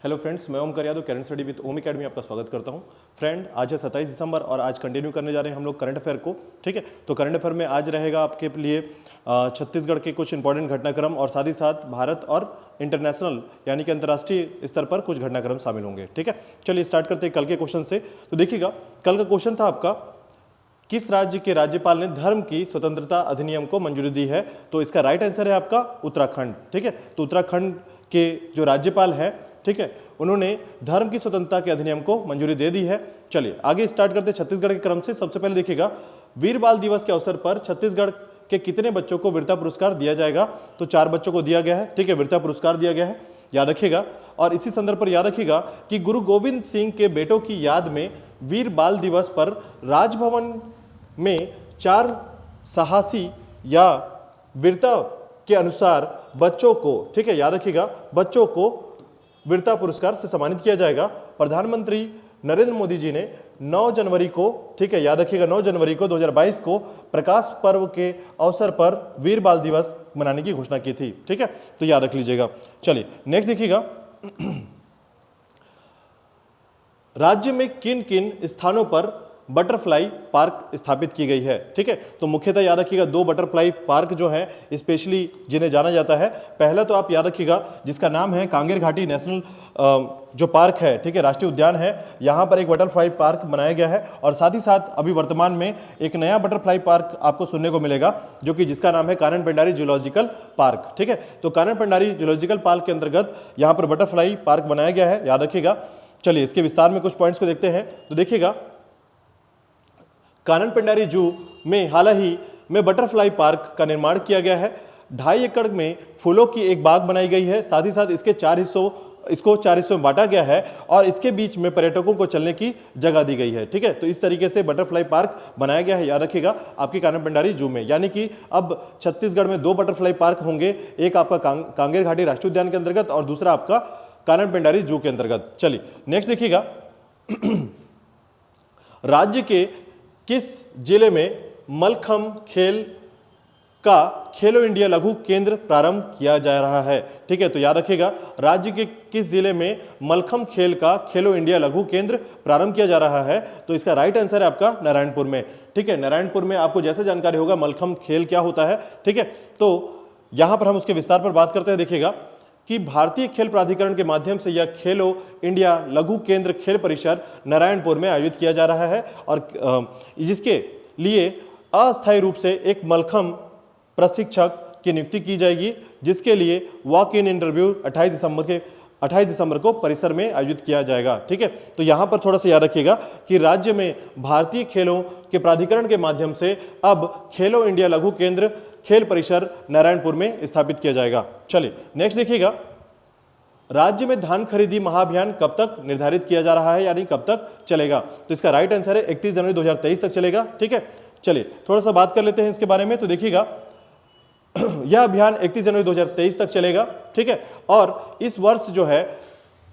Hello friends, मैं Omkar Yadav, current study with Om academy आपका स्वागत करता हूं। फ्रेंड, आज है 27 दिसंबर और आज कंटिन्यू करने जा रहे हैं हम लोग करंट अफेयर को। ठीक है, तो करंट अफेयर में आज रहेगा आपके लिए छत्तीसगढ़ के कुछ इंपॉर्टेंट घटनाक्रम और साथ ही साथ भारत और इंटरनेशनल यानी कि अंतर्राष्ट्रीय स्तर पर कुछ घटनाक्रम शामिल होंगे। ठीक है, चलिए स्टार्ट करते हैं कल के क्वेश्चन से। तो देखिएगा, कल का क्वेश्चन था आपका, किस राज्य के राज्यपाल ने धर्म की स्वतंत्रता अधिनियम को मंजूरी दी है? तो इसका राइट आंसर है आपका उत्तराखंड। ठीक है, तो उत्तराखंड के जो राज्यपाल हैं, ठीक है, उन्होंने धर्म की स्वतंत्रता के अधिनियम को मंजूरी दे दी है। चलिए आगे स्टार्ट करते हैं छत्तीसगढ़ के क्रम से। सबसे पहले देखिएगा, वीर बाल दिवस के अवसर पर छत्तीसगढ़ के कितने बच्चों को वीरता पुरस्कार दिया जाएगा? तो 4 बच्चों को दिया गया है। ठीक है, वीरता पुरस्कार दिया गया है, याद रखिएगा। और इसी संदर्भ पर याद रखिएगा कि गुरु गोविंद सिंह के बेटों की याद में वीर बाल दिवस पर राजभवन में 4 साहसी या वीरता के अनुसार बच्चों को, ठीक है, याद रखिएगा, बच्चों को वीरता पुरस्कार से सम्मानित किया जाएगा। प्रधानमंत्री नरेंद्र मोदी जी ने 9 जनवरी को, ठीक है, याद रखिएगा, 9 जनवरी को 2022 को प्रकाश पर्व के अवसर पर वीर बाल दिवस मनाने की घोषणा की थी। ठीक है, तो याद रख लीजिएगा। चलिए नेक्स्ट देखिएगा, राज्य में किन किन स्थानों पर बटरफ्लाई पार्क स्थापित की गई है? ठीक है, तो मुख्यतः याद रखिएगा 2 बटरफ्लाई पार्क जो है स्पेशली जिन्हें जाना जाता है। पहला तो आप याद रखिएगा जिसका नाम है कांगेर घाटी नेशनल जो पार्क है, ठीक है, राष्ट्रीय उद्यान है। यहाँ पर एक बटरफ्लाई पार्क बनाया गया है और साथ ही साथ अभी वर्तमान में एक नया बटरफ्लाई पार्क आपको सुनने को मिलेगा जो कि जिसका नाम है कानन पेंडारी जूलॉजिकल पार्क। ठीक है, तो कानन पेंडारी जूलॉजिकल पार्क के अंतर्गत यहाँ पर बटरफ्लाई पार्क बनाया गया है, याद रखिएगा। चलिए इसके विस्तार में कुछ पॉइंट्स को देखते हैं। तो देखिएगा, कानन पेंडारी जू में हाल ही में बटरफ्लाई पार्क का निर्माण किया गया है। 2.5 एकड़ में फूलों की एक बाग बनाई गई है। साथ ही साथ इसको 4 हिस्सों में बांटा गया है और इसके बीच में पर्यटकों को चलने की जगह दी गई है। ठीक है, तो इस तरीके से बटरफ्लाई पार्क बनाया गया है, याद रखिएगा, आपकी कानन पेंडारी जू में। यानी कि अब छत्तीसगढ़ में 2 बटरफ्लाई पार्क होंगे, एक आपका कांगेर घाटी राष्ट्रीय उद्यान के अंतर्गत और दूसरा आपका कानन पेंडारी जू के अंतर्गत। चलिए नेक्स्ट देखिएगा, राज्य के किस जिले में मलखम खेल का खेलो इंडिया लघु केंद्र प्रारंभ किया जा रहा है? ठीक है, तो याद रखिएगा, राज्य के किस जिले में मलखम खेल का खेलो इंडिया लघु केंद्र प्रारंभ किया जा रहा है? तो इसका राइट आंसर है आपका नारायणपुर में। ठीक है, नारायणपुर में आपको जैसे जानकारी होगा मलखम खेल क्या होता है। ठीक है, तो यहां पर हम उसके विस्तार पर बात करते हैं। देखिएगा कि भारतीय खेल प्राधिकरण के माध्यम से यह खेलो इंडिया लघु केंद्र खेल परिसर नारायणपुर में आयोजित किया जा रहा है और जिसके लिए अस्थायी रूप से एक मलखम प्रशिक्षक की नियुक्ति की जाएगी, जिसके लिए वॉक इन इंटरव्यू 28 दिसंबर को परिसर में आयोजित किया जाएगा। ठीक है, तो यहां पर थोड़ा सा याद रखिएगा कि राज्य में भारतीय खेलों के प्राधिकरण के माध्यम से अब खेलो इंडिया लघु केंद्र खेल परिसर नारायणपुर में स्थापित किया जाएगा। चलिए नेक्स्ट देखिएगा, राज्य में धान खरीदी महाअभियान कब तक निर्धारित किया जा रहा है, यानी कब तक चलेगा? तो इसका राइट आंसर है 31 जनवरी 2023 तक चलेगा। ठीक है, चलिए थोड़ा सा बात कर लेते हैं इसके बारे में। तो देखिएगा, यह अभियान 31 जनवरी 2023 तक चलेगा। ठीक है, और इस वर्ष जो है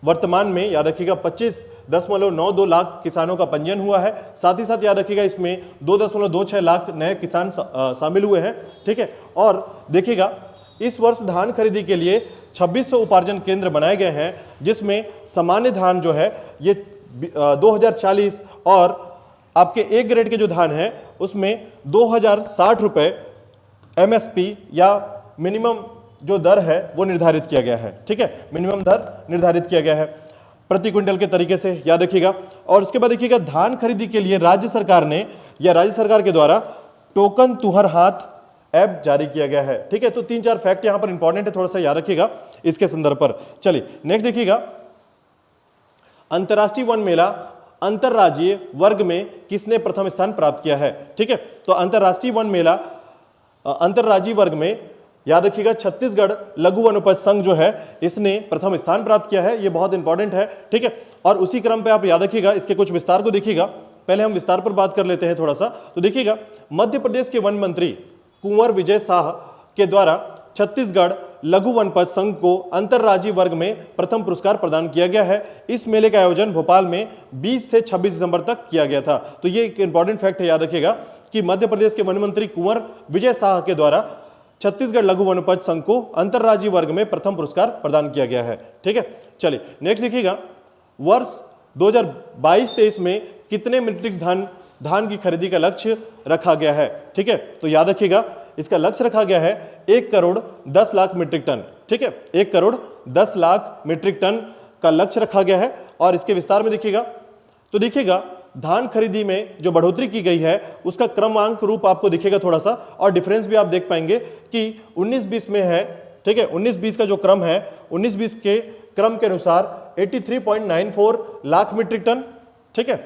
वर्तमान में याद रखिएगा 25.92 लाख किसानों का पंजीयन हुआ है। साथ ही साथ याद रखिएगा इसमें 2.26 लाख नए किसान शामिल हुए हैं। ठीक है, और देखिएगा इस वर्ष धान खरीदी के लिए 2600 उपार्जन केंद्र बनाए गए हैं, जिसमें सामान्य धान जो है ये 2040 और आपके ए ग्रेड के जो धान है उसमें 2060 रुपए MSP या मिनिमम जो दर है वो निर्धारित किया गया है। ठीक है, मिनिमम दर निर्धारित किया गया है प्रति क्विंटल के तरीके से, याद रखिएगा। और उसके बाद देखिएगा, धान खरीदी के लिए राज्य सरकार ने या राज्य सरकार के द्वारा टोकन तुहर हाथ ऐप जारी किया गया है। ठीक है, तो 3-4 फैक्ट यहां पर इंपॉर्टेंट है, थोड़ा सा याद रखिएगा इसके संदर्भ पर। चलिए नेक्स्ट देखिएगा, अंतर्राष्ट्रीय वन मेला अंतरराज्यीय वर्ग में किसने प्रथम स्थान प्राप्त किया है? ठीक है, तो अंतरराष्ट्रीय वन मेला अंतरराज्यीय वर्ग में याद रखिएगा छत्तीसगढ़ लघु वनोपज संघ जो है इसने प्रथम स्थान प्राप्त किया है। ये बहुत इंपॉर्टेंट है। ठीक है, और उसी क्रम पे आप याद रखिएगा इसके कुछ विस्तार को देखिएगा। पहले हम विस्तार पर बात कर लेते हैं थोड़ा सा। तो देखिएगा, मध्य प्रदेश के वन मंत्री कुंवर विजय शाह के द्वारा छत्तीसगढ़ लघु वनोपज संघ को अंतरराज्यीय वर्ग में प्रथम पुरस्कार प्रदान किया गया है। इस मेले का आयोजन भोपाल में 20 से 26 दिसंबर तक किया गया था। तो ये एक इंपॉर्टेंट फैक्ट है, याद रखिएगा कि मध्य प्रदेश के वन मंत्री कुंवर विजय शाह के द्वारा छत्तीसगढ़ लघु वनोपज संघ को अंतरराज्यीय वर्ग में प्रथम पुरस्कार प्रदान किया गया है। ठीक है, चलिए नेक्स्ट देखिएगा, वर्ष 2022-23 में कितने मीट्रिक धान की खरीदी का लक्ष्य रखा गया है। ठीक है, तो याद रखिएगा इसका लक्ष्य रखा गया है 1 करोड़ 10 लाख मीट्रिक टन। ठीक है, 1 करोड़ 10 लाख मीट्रिक टन का लक्ष्य रखा गया है। और इसके विस्तार में देखिएगा तो देखिएगा धान खरीदी में जो बढ़ोतरी की गई है उसका क्रमांक रूप आपको दिखेगा थोड़ा सा, और डिफरेंस भी आप देख पाएंगे कि 19-20 में है। ठीक है, 19-20 का जो क्रम है 19-20 के क्रम के अनुसार 83.94 लाख मीट्रिक टन। ठीक है,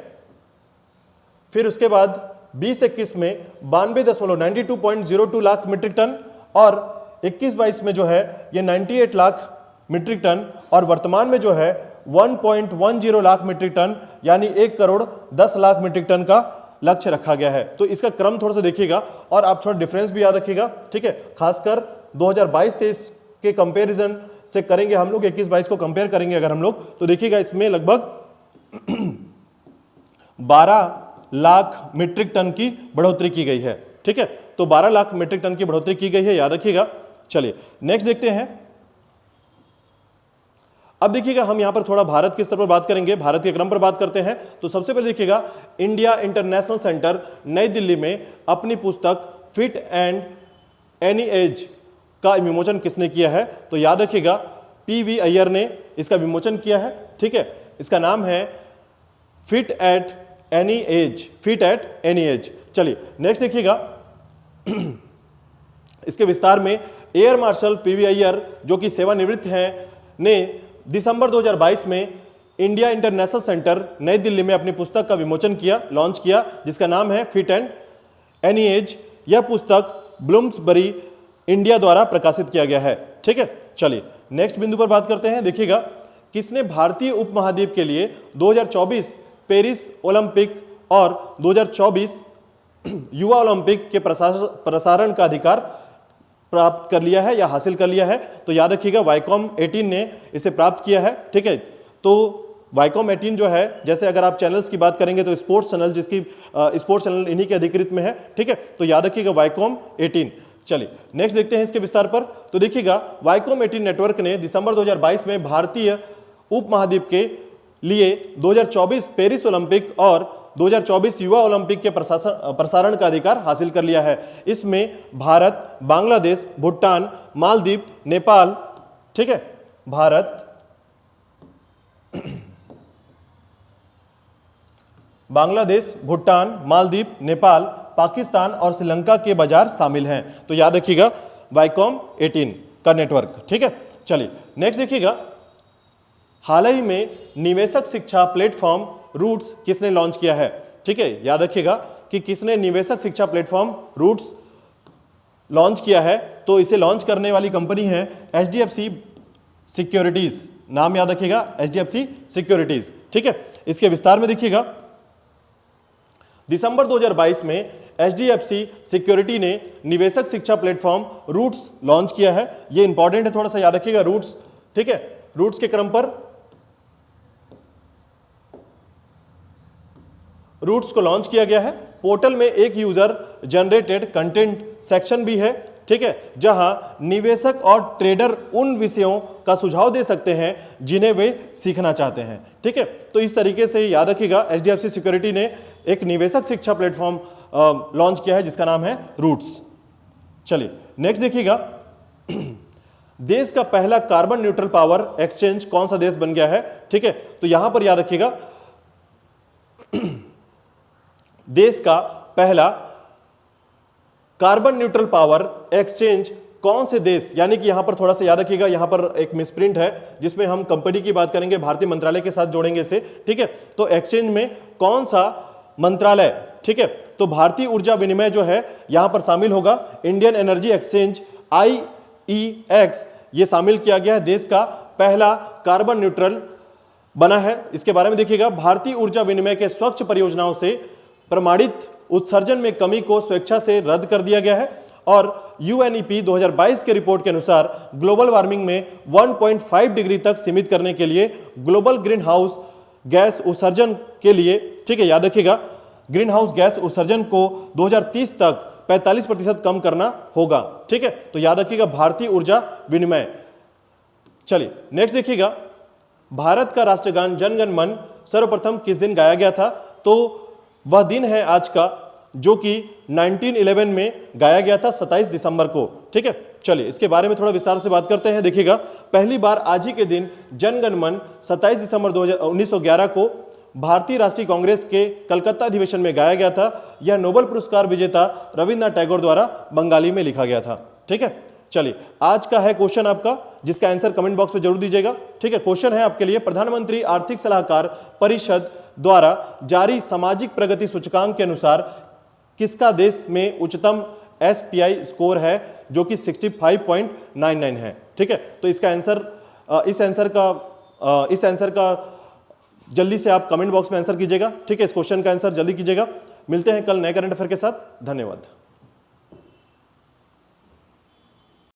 फिर उसके बाद 20-21 में 92.02 लाख मीट्रिक टन, और 21-22 में जो है ये 98 लाख मीट्रिक टन, और वर्तमान में जो है 1.10 लाख मीट्रिक टन यानी 1 करोड़ 10 लाख मीट्रिक टन का लक्ष्य रखा गया है। तो इसका क्रम थोड़ा सा देखिएगा और आप थोड़ा डिफरेंस भी याद रखिएगा। ठीक है, खासकर 2022-23 के कंपैरिजन से करेंगे हम लोग, 21-22 को कंपेयर करेंगे अगर हम लोग, तो देखिएगा इसमें लगभग 12 लाख मीट्रिक टन की बढ़ोतरी की गई है। ठीक है, तो 12 लाख मीट्रिक टन की बढ़ोतरी की गई है, याद रखिएगा। चलिए नेक्स्ट देखते हैं। अब देखिएगा हम यहां पर थोड़ा भारत के स्तर पर बात करेंगे, भारत के क्रम पर बात करते हैं। तो सबसे पहले देखिएगा इंडिया इंटरनेशनल सेंटर नई दिल्ली में अपनी पुस्तक फिट एंड एनी एज का विमोचन किसने किया है। तो याद रखिएगा PV अय्यर ने इसका विमोचन किया है। ठीक है, इसका नाम है fit at any as, fit at any as. चलिए नेक्स्ट देखिएगा इसके विस्तार में एयर मार्शल PV अय्यर जो कि सेवानिवृत्त हैं ने दिसंबर 2022 में इंडिया इंटरनेशनल सेंटर नई दिल्ली में अपनी पुस्तक का विमोचन किया, लॉन्च किया, जिसका नाम है फिट एंड एनी एज। यह पुस्तक ब्लूम्सबरी इंडिया द्वारा प्रकाशित किया गया है। ठीक है, चलिए नेक्स्ट बिंदु पर बात करते हैं। देखिएगा किसने भारतीय उपमहाद्वीप के लिए 2024 पेरिस ओलंपिक और 2024 युवा ओलंपिक के प्रसारण का अधिकार प्राप्त कर लिया है या हासिल कर लिया है। तो याद रखिएगा वाईकॉम 18 ने इसे प्राप्त किया है। ठीक है, तो वाईकॉम 18 जो है, जैसे अगर आप चैनल्स की बात करेंगे तो स्पोर्ट्स चैनल, जिसकी स्पोर्ट्स चैनल इन्हीं के अधिकृत में है। ठीक है, तो याद रखिएगा वाईकॉम 18। चलिए नेक्स्ट देखते हैं इसके विस्तार पर। तो देखिएगा वाईकॉम 18 नेटवर्क ने दिसंबर 2022 में भारतीय उपमहाद्वीप के लिए 2024 पेरिस ओलंपिक और 2024 युवा ओलंपिक के प्रसारण का अधिकार हासिल कर लिया है। इसमें भारत, बांग्लादेश, भूटान, मालदीव, नेपाल, ठीक है, भारत, बांग्लादेश, भूटान, मालदीव, नेपाल, पाकिस्तान और श्रीलंका के बाजार शामिल हैं। तो याद रखिएगा वाईकॉम 18 का नेटवर्क। ठीक है, चलिए नेक्स्ट देखिएगा हाल ही में निवेशक शिक्षा प्लेटफॉर्म रूट्स किसने लॉन्च किया है। ठीक है, याद रखिएगा कि किसने निवेशक शिक्षा प्लेटफॉर्म रूट्स लॉन्च किया है। तो इसे लॉन्च करने वाली कंपनी है HDFC सिक्योरिटीज, नाम याद रखिएगा HDFC सिक्योरिटीज। ठीक है, इसके विस्तार में देखिएगा दिसंबर 2022 में HDFC सिक्योरिटी ने निवेशक शिक्षा प्लेटफॉर्म रूट्स लॉन्च किया है। ये इंपॉर्टेंट है, थोड़ा सा याद रखिएगा रूट्स। ठीक है, रूट्स के क्रम पर रूट्स को लॉन्च किया गया है। पोर्टल में एक यूजर जनरेटेड कंटेंट सेक्शन भी है। ठीक है, जहां निवेशक और ट्रेडर उन विषयों का सुझाव दे सकते हैं जिन्हें वे सीखना चाहते हैं। ठीक है, तो इस तरीके से याद रखिएगा HDFC सिक्योरिटी ने एक निवेशक शिक्षा प्लेटफॉर्म लॉन्च किया है जिसका नाम है रूट्स। चलिए नेक्स्ट देखिएगा देश का पहला कार्बन न्यूट्रल पावर एक्सचेंज कौन सा देश बन गया है। ठीक है, तो यहां पर याद रखिएगा देश का पहला कार्बन न्यूट्रल पावर एक्सचेंज कौन से देश, यानी कि यहां पर थोड़ा सा याद रखिएगा, यहां पर एक मिसप्रिंट है जिसमें हम कंपनी की बात करेंगे, भारतीय मंत्रालय के साथ जोड़ेंगे इसे। ठीक है, तो एक्सचेंज में कौन सा मंत्रालय। ठीक है, तो भारतीय ऊर्जा विनिमय जो है यहां पर शामिल होगा। इंडियन एनर्जी एक्सचेंज IEX ये शामिल किया गया है, देश का पहला कार्बन न्यूट्रल बना है। इसके बारे में देखिएगा भारतीय ऊर्जा विनिमय के स्वच्छ परियोजनाओं से प्रमाणित उत्सर्जन में कमी को स्वेच्छा से रद्द कर दिया गया है। और UNEP 2022 के रिपोर्ट के अनुसार ग्लोबल वार्मिंग में 1.5 डिग्री तक सीमित करने के लिए ग्लोबल ग्रीन हाउस गैस उत्सर्जन के लिए, ठीक है, याद रखिएगा ग्रीन हाउस गैस उत्सर्जन को 2030 तक 45% कम करना होगा। ठीक है, तो याद रखिएगा भारतीय ऊर्जा विनिमय। चलिए नेक्स्ट देखिएगा, भारत का राष्ट्रगान जन गण मन सर्वप्रथम किस दिन गाया गया था? तो वह दिन है आज का जो कि 1911 में गाया गया था, 27 दिसंबर को। ठीक है, चलिए इसके बारे में थोड़ा विस्तार से बात करते हैं। देखिएगा, पहली बार आज ही के दिन जन गण मन 27 दिसंबर 1911 को भारतीय राष्ट्रीय कांग्रेस के कलकत्ता अधिवेशन में गाया गया था। यह नोबेल पुरस्कार विजेता रविन्द्रनाथ टैगोर द्वारा बंगाली में लिखा गया था। ठीक है, चलिए आज का है क्वेश्चन आपका, जिसका आंसर कमेंट बॉक्स में जरूर दीजिएगा। ठीक है, क्वेश्चन है आपके लिए, प्रधानमंत्री आर्थिक सलाहकार परिषद द्वारा जारी सामाजिक प्रगति सूचकांक के अनुसार किसका देश में उच्चतम SPI स्कोर है, जो कि 65.99 है। ठीक है, तो इसका आंसर इस आंसर का जल्दी से आप कमेंट बॉक्स में आंसर कीजिएगा। ठीक है, इस क्वेश्चन का आंसर जल्दी कीजिएगा। मिलते हैं कल नए करंट अफेयर के साथ। धन्यवाद।